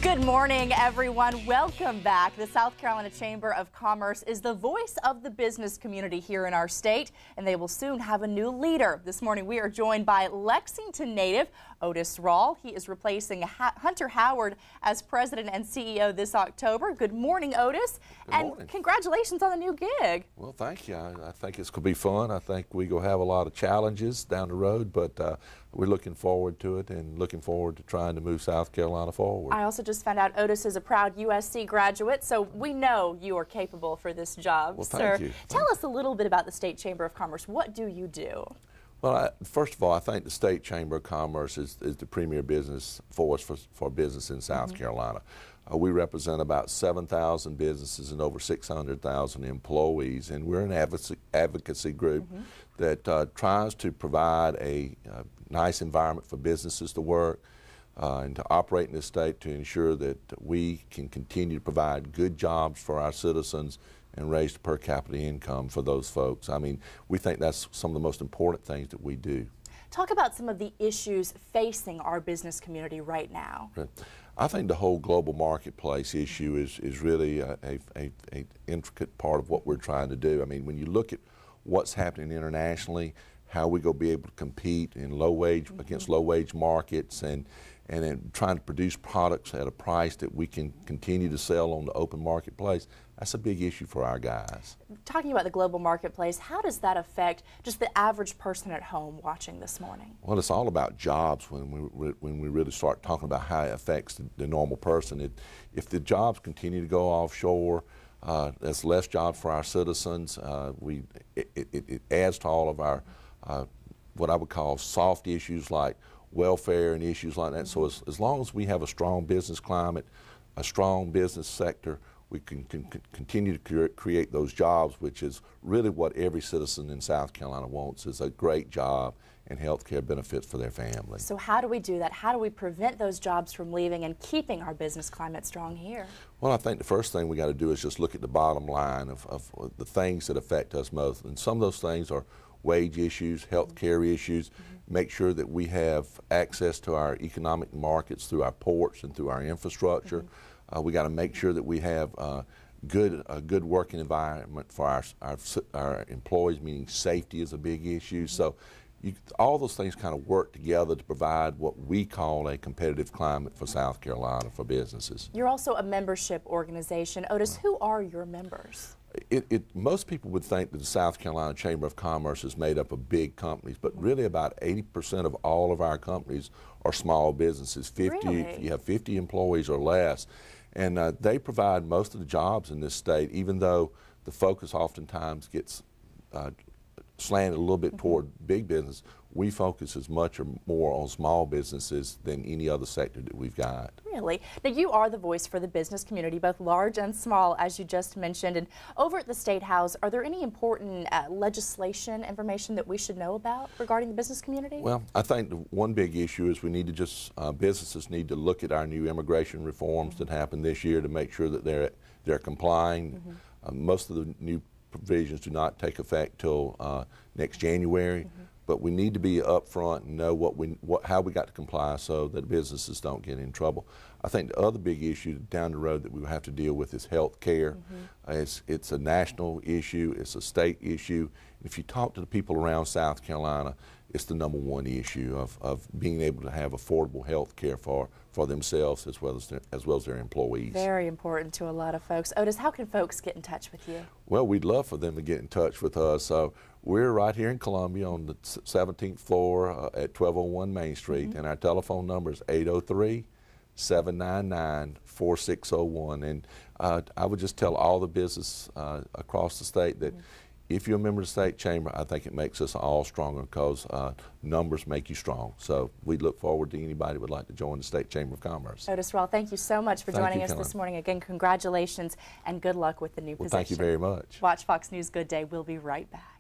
Good morning, everyone. Welcome back. The South Carolina Chamber of Commerce is the voice of the business community here in our state, and they will soon have a new leader. This morning, we are joined by Lexington native Otis Rawl. He is replacing Hunter Howard as president and CEO this October. Good morning, Otis. Good morning. And congratulations on the new gig. Well, thank you. I think it's going to be fun. I think we're going to have a lot of challenges down the road, but we're looking forward to it and looking forward to trying to move South Carolina forward. I also just found out Otis is a proud USC graduate, so we know you are capable for this job. Well, sir. thank you. Tell us a little bit about the State Chamber of Commerce. What do you do? Well, first of all, I think the State Chamber of Commerce is the premier business force for business in South Carolina. We represent about 7,000 businesses and over 600,000 employees, and we're an advocacy group that tries to provide a nice environment for businesses to work and to operate in this state to ensure that we can continue to provide good jobs for our citizens and raise the per capita income for those folks. I mean, we think that's some of the most important things that we do. Talk about some of the issues facing our business community right now. I think the whole global marketplace issue is really a intricate part of what we're trying to do. I mean, when you look at what's happening internationally, how we go be able to compete in low wage against low wage markets and then trying to produce products at a price that we can continue to sell on the open marketplace, that's a big issue for our guys. Talking about the global marketplace, how does that affect just the average person at home watching this morning? Well, it's all about jobs when we really start talking about how it affects the normal person. If the jobs continue to go offshore, there's less jobs for our citizens. It adds to all of our what I would call soft issues like welfare and issues like that. So as long as we have a strong business climate, a strong business sector, we can continue to create those jobs, which is really what every citizen in South Carolina wants, is a great job and health care benefits for their family. So how do we do that? How do we prevent those jobs from leaving and keeping our business climate strong here? Well, I think the first thing we got to do is just look at the bottom line of the things that affect us most. And some of those things are wage issues, health care issues, make sure that we have access to our economic markets through our ports and through our infrastructure. We got to make sure that we have a good working environment for our employees, meaning safety is a big issue. So all those things kind of work together to provide what we call a competitive climate for South Carolina for businesses. You're also a membership organization. Otis, who are your members? Most people would think that the South Carolina Chamber of Commerce is made up of big companies, but really about 80% of all of our companies are small businesses. Really? You have 50 employees or less, and they provide most of the jobs in this state, even though the focus oftentimes gets slanted a little bit toward big business. We focus as much or more on small businesses than any other sector that we've got. Really? Now, you are the voice for the business community, both large and small, as you just mentioned. And over at the State House, are there any important legislation information that we should know about regarding the business community? Well, I think the one big issue is we need to just, businesses need to look at our new immigration reforms that happened this year to make sure that they're complying. Most of the new provisions do not take effect till next January. But we need to be upfront and know how we got to comply so that businesses don't get in trouble. I think the other big issue down the road that we will have to deal with is health care. It's a national issue, it's a state issue. If you talk to the people around South Carolina, it's the #1 issue of being able to have affordable health care for themselves as well as their employees. Very important to a lot of folks. Otis, how can folks get in touch with you? Well, we'd love for them to get in touch with us. We're right here in Columbia on the 17th floor at 1201 Main Street, and our telephone number is 803-799-4601. And I would just tell all the business across the state that if you're a member of the State Chamber, I think it makes us all stronger because numbers make you strong. So we look forward to anybody who would like to join the State Chamber of Commerce. Otis Rawl, thank you so much for joining us this morning. Again, congratulations and good luck with the new position. Thank you very much. Watch Fox News Good Day. We'll be right back.